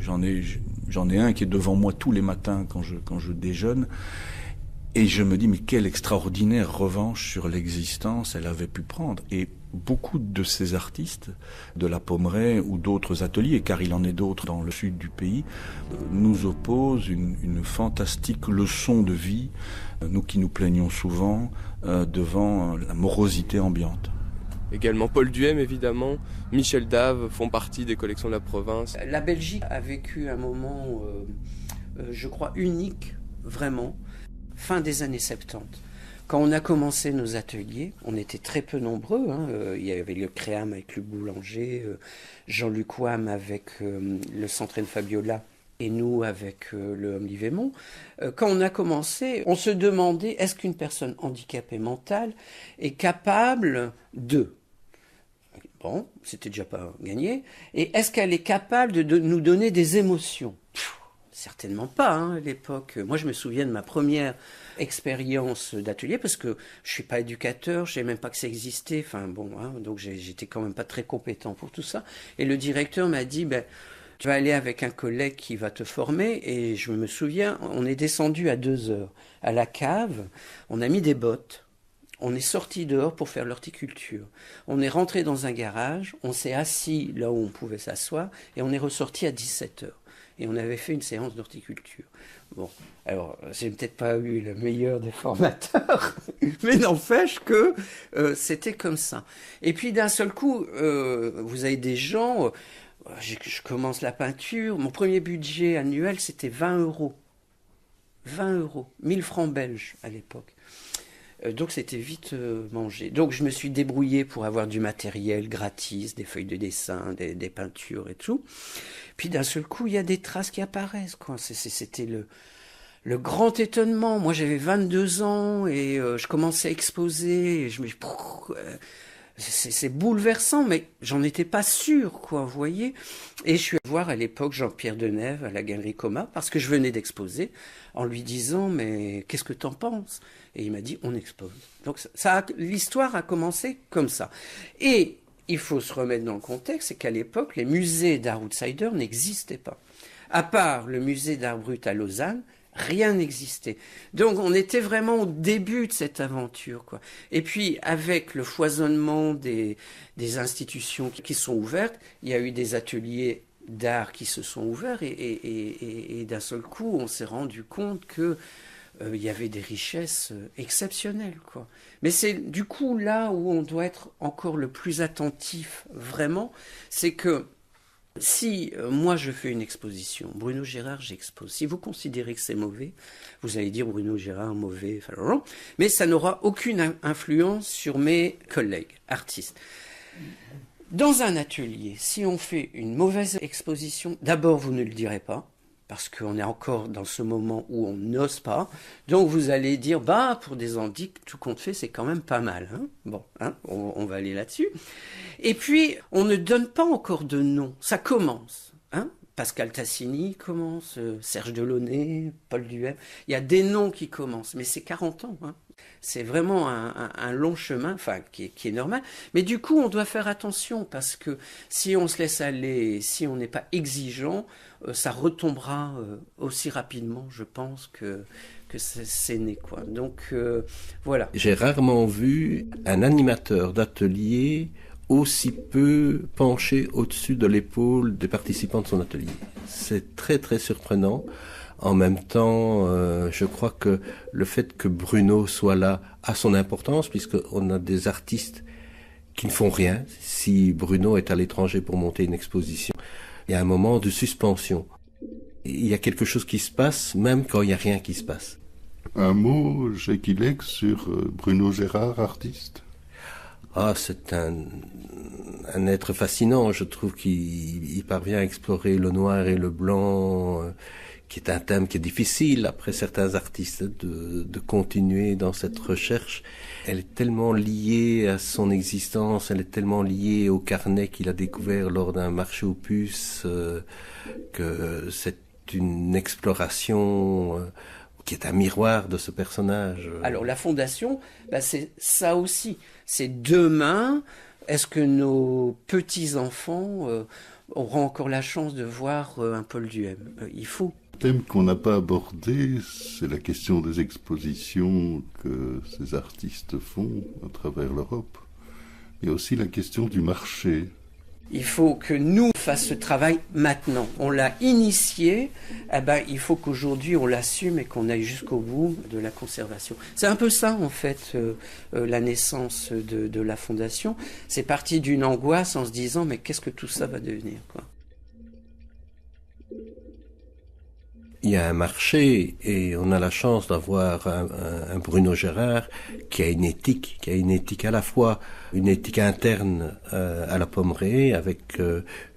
J'en ai un qui est devant moi tous les matins quand je déjeune. Et je me dis, mais quelle extraordinaire revanche sur l'existence elle avait pu prendre. Et beaucoup de ces artistes, de la Pommeraye ou d'autres ateliers, car il en est d'autres dans le sud du pays, nous opposent une fantastique leçon de vie, nous qui nous plaignons souvent devant la morosité ambiante. Également Paul Duhem, évidemment, Michel Dave font partie des collections de la province. La Belgique a vécu un moment, je crois, unique, vraiment, fin des années 70. Quand on a commencé nos ateliers, on était très peu nombreux. Il y avait le Créam avec Luc Boulanger, Jean-Luc Wam avec le Centraine Fabiola, et nous avec le Homme Livémont. Quand on a commencé, on se demandait, est-ce qu'une personne handicapée mentale est capable de... Bon, c'était déjà pas gagné. Et est-ce qu'elle est capable de nous donner des émotions? Certainement pas, hein, à l'époque. Moi, je me souviens de ma première expérience d'atelier, parce que je suis pas éducateur, je savais même pas que ça existait. Enfin bon, hein, donc j'étais quand même pas très compétent pour tout ça. Et le directeur m'a dit, ben, tu vas aller avec un collègue qui va te former. Et je me souviens, on est descendu à 2h à la cave, on a mis des bottes. On est sorti dehors pour faire l'horticulture. On est rentré dans un garage, on s'est assis là où on pouvait s'asseoir, et on est ressorti à 17h. Et on avait fait une séance d'horticulture. Bon, alors, j'ai peut-être pas eu le meilleur des formateurs, mais n'empêche que c'était comme ça. Et puis d'un seul coup, vous avez des gens, je commence la peinture, mon premier budget annuel c'était 20 €. 20 €, 1000 francs belges à l'époque. Donc c'était vite mangé. Donc je me suis débrouillé pour avoir du matériel gratis, des feuilles de dessin, des peintures et tout. Puis d'un seul coup, il y a des traces qui apparaissent, quoi. C'était le grand étonnement. Moi j'avais 22 ans et je commençais à exposer. Et je me dis, c'est bouleversant, mais j'en étais pas sûr, quoi, vous voyez. Et je suis allé voir à l'époque Jean-Pierre Denève à la Galerie Coma, parce que je venais d'exposer, en lui disant, mais qu'est-ce que t'en penses? Et il m'a dit, on expose. Donc l'histoire a commencé comme ça. Et il faut se remettre dans le contexte, c'est qu'à l'époque, les musées d'art outsider n'existaient pas. À part le musée d'art brut à Lausanne, rien n'existait. Donc on était vraiment au début de cette aventure, quoi. Et puis avec le foisonnement des institutions qui sont ouvertes, il y a eu des ateliers d'art qui se sont ouverts et d'un seul coup on s'est rendu compte que il y avait des richesses exceptionnelles, quoi. Mais c'est du coup là où on doit être encore le plus attentif, vraiment, c'est que si moi je fais une exposition, Bruno Gérard j'expose, si vous considérez que c'est mauvais, vous allez dire Bruno Gérard mauvais, mais ça n'aura aucune influence sur mes collègues artistes. Dans un atelier, si on fait une mauvaise exposition, d'abord vous ne le direz pas, parce qu'on est encore dans ce moment où on n'ose pas. Donc vous allez dire, bah pour des antiques, tout compte fait, c'est quand même pas mal. Hein, bon, hein, on va aller là-dessus. Et puis, on ne donne pas encore de nom. Ça commence. Hein, Pascal Tassini commence, Serge Delaunay, Paul Duhem. Il y a des noms qui commencent, mais c'est 40 ans. Hein. C'est vraiment un long chemin, enfin, qui est normal. Mais du coup, on doit faire attention, parce que si on se laisse aller, si on n'est pas exigeant, ça retombera aussi rapidement, je pense, que c'est né, quoi. Donc, voilà. J'ai rarement vu un animateur d'atelier aussi peu penché au-dessus de l'épaule des participants de son atelier. C'est très, très surprenant. En même temps, je crois que le fait que Bruno soit là a son importance, puisqu'on a des artistes qui ne font rien. Si Bruno est à l'étranger pour monter une exposition, il y a un moment de suspension. Il y a quelque chose qui se passe, même quand il n'y a rien qui se passe. Un mot, Jacques Lex, sur Bruno Gérard, artiste? Ah, c'est un être fascinant. Je trouve qu'il parvient à explorer le noir et le blanc, qui est un thème qui est difficile après certains artistes de continuer dans cette recherche. Elle est tellement liée à son existence, elle est tellement liée au carnet qu'il a découvert lors d'un marché aux puces, que c'est une exploration qui est un miroir de ce personnage. Alors la fondation, bah, c'est ça aussi. C'est demain, est-ce que nos petits-enfants auront encore la chance de voir un Paul Duhem? Il faut. Le thème qu'on n'a pas abordé, c'est la question des expositions que ces artistes font à travers l'Europe. Il y a aussi la question du marché. Il faut que nous fassions ce travail maintenant. On l'a initié, eh ben, il faut qu'aujourd'hui on l'assume et qu'on aille jusqu'au bout de la conservation. C'est un peu ça en fait, la naissance de la fondation. C'est parti d'une angoisse en se disant mais qu'est-ce que tout ça va devenir, quoi. il y a un marché et on a la chance d'avoir un Bruno Gérard qui a une éthique à la fois une éthique interne à la Pommerée avec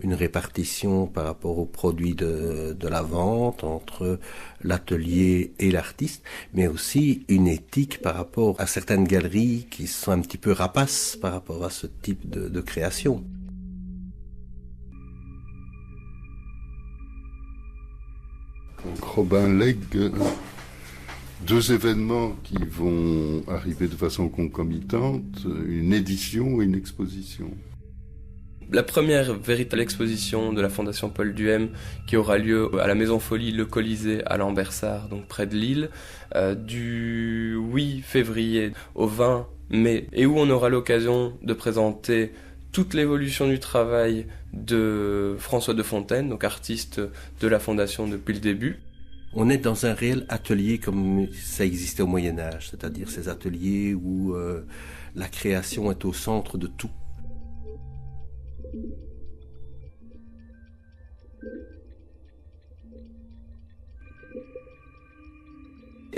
une répartition par rapport aux produits de la vente entre l'atelier et l'artiste, mais aussi une éthique par rapport à certaines galeries qui sont un petit peu rapaces par rapport à ce type de création. Robin lègue deux événements qui vont arriver de façon concomitante, une édition et une exposition. La première véritable exposition de la Fondation Paul Duhem qui aura lieu à la Maison Folie, le Colisée à Lambersart, donc près de Lille, du 8 février au 20 mai, et où on aura l'occasion de présenter toute l'évolution du travail de François de Fontaine, donc artiste de la Fondation depuis le début. On est dans un réel atelier comme ça existait au Moyen-Âge, c'est-à-dire ces ateliers où la création est au centre de tout.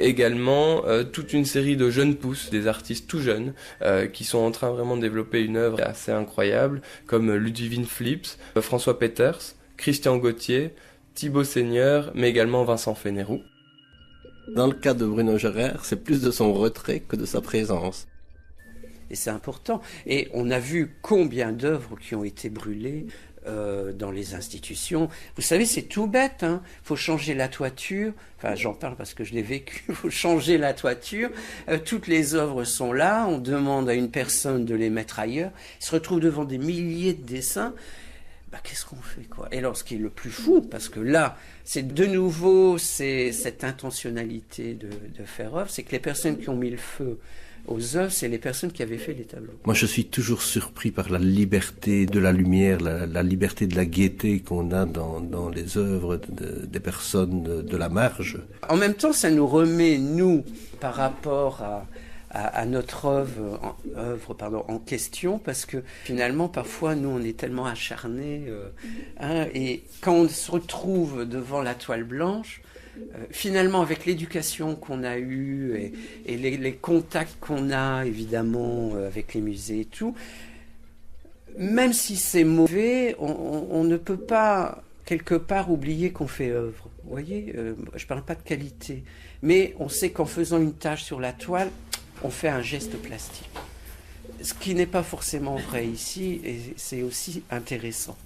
Également toute une série de jeunes pousses, des artistes tout jeunes qui sont en train vraiment de développer une œuvre assez incroyable, comme Ludwig Philipps, François Peters, Christian Gauthier, Thibaut Seigneur, mais également Vincent Fénérou. Dans le cas de Bruno Gérard, c'est plus de son retrait que de sa présence. Et c'est important. Et on a vu combien d'œuvres qui ont été brûlées dans les institutions. Vous savez, c'est tout bête, hein. Faut changer la toiture. Enfin, j'en parle parce que je l'ai vécu. Faut changer la toiture. Toutes les œuvres sont là. On demande à une personne de les mettre ailleurs. Il se retrouve devant des milliers de dessins. Bah, qu'est-ce qu'on fait, quoi? Et alors, ce qui est le plus fou, parce que là, c'est de nouveau cette intentionnalité de faire œuvre, c'est que les personnes qui ont mis le feu aux œuvres, c'est les personnes qui avaient fait les tableaux. Moi, je suis toujours surpris par la liberté de la lumière, la liberté de la gaieté qu'on a dans les œuvres des personnes de la marge. En même temps, ça nous remet, nous, par rapport à notre œuvre en question, parce que finalement, parfois, nous, on est tellement acharnés, et quand on se retrouve devant la toile blanche, finalement, avec l'éducation qu'on a eue et les contacts qu'on a, évidemment, avec les musées et tout, même si c'est mauvais, on ne peut pas, quelque part, oublier qu'on fait œuvre. Vous voyez, je ne parle pas de qualité, mais on sait qu'en faisant une tache sur la toile, on fait un geste plastique. Ce qui n'est pas forcément vrai ici, et c'est aussi intéressant.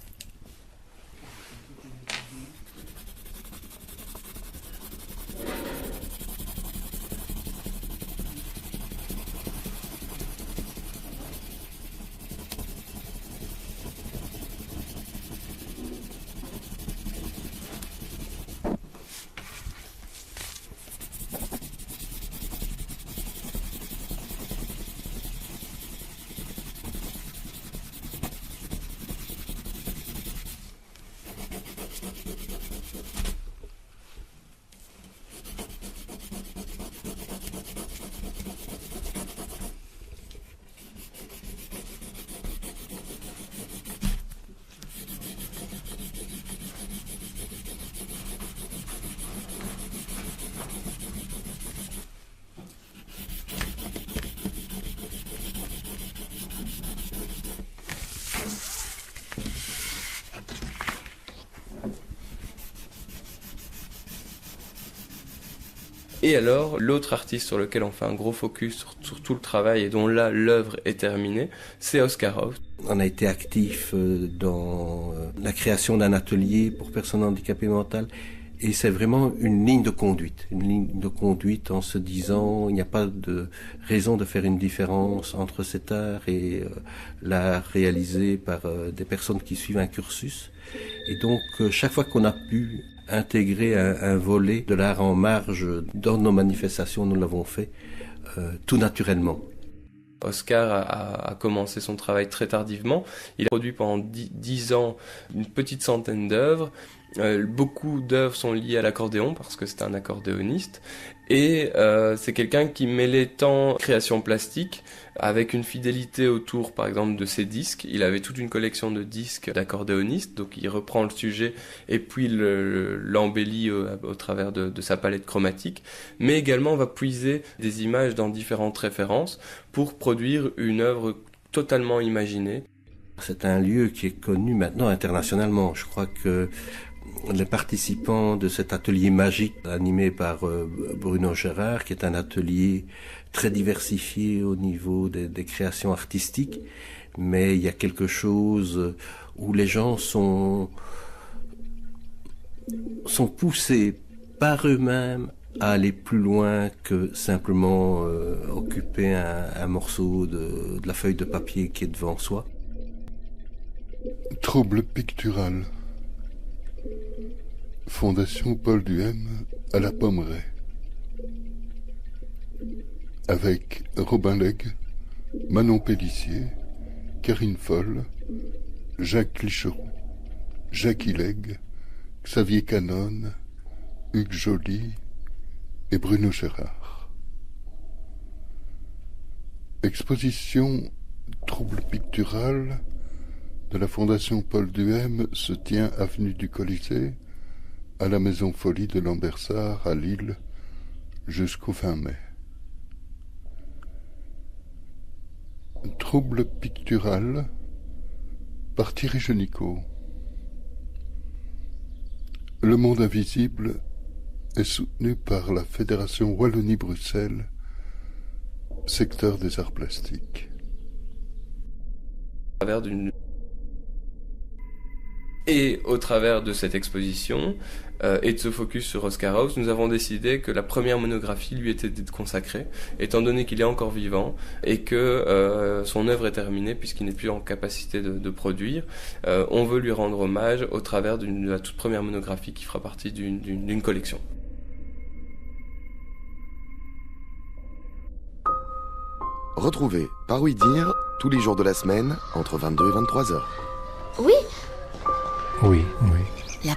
Et alors, l'autre artiste sur lequel on fait un gros focus sur tout le travail et dont là, l'œuvre est terminée, c'est Oscar Hauf. On a été actif dans la création d'un atelier pour personnes handicapées mentales. Et c'est vraiment une ligne de conduite en se disant il n'y a pas de raison de faire une différence entre cet art et l'art réalisé par des personnes qui suivent un cursus. Et donc chaque fois qu'on a pu intégrer un volet de l'art en marge dans nos manifestations, nous l'avons fait tout naturellement. Oscar a commencé son travail très tardivement. Il a produit pendant 10 ans une petite centaine d'œuvres. Beaucoup d'œuvres sont liées à l'accordéon parce que c'est un accordéoniste. Et c'est quelqu'un qui mêlait tant création plastique avec une fidélité autour, par exemple, de ses disques. Il avait toute une collection de disques d'accordéonistes, donc il reprend le sujet et puis l'embellit au travers de sa palette chromatique, mais également va puiser des images dans différentes références pour produire une œuvre totalement imaginée. C'est un lieu qui est connu maintenant internationalement. Je crois que les participants de cet atelier magique animé par Bruno Gérard, qui est un atelier très diversifié au niveau des créations artistiques, mais il y a quelque chose où les gens sont poussés par eux-mêmes à aller plus loin que simplement occuper un morceau de la feuille de papier qui est devant soi. Trouble pictural. Fondation Paul Duhem à la Pommeraye. Avec Robin Legge, Manon Pélissier, Karine Foll, Jacques Clicheroux, Jackie Legge, Xavier Canon, Hugues Joly et Bruno Gérard. Exposition Trouble pictural de la Fondation Paul Duhem se tient avenue du Colisée, à la Maison Folie de Lambersart à Lille, jusqu'au 20 mai. Trouble pictural par Thierry Genicot. Le Monde Invisible est soutenu par la Fédération Wallonie-Bruxelles, secteur des arts plastiques. Et au travers de cette exposition et de ce focus sur Oscar Haus, nous avons décidé que la première monographie lui était consacrée, étant donné qu'il est encore vivant et que son œuvre est terminée puisqu'il n'est plus en capacité de produire. On veut lui rendre hommage au travers de la toute première monographie qui fera partie d'une collection. Retrouvez Par Oui Dire tous les jours de la semaine entre 22 et 23 heures. Oui. Oui. La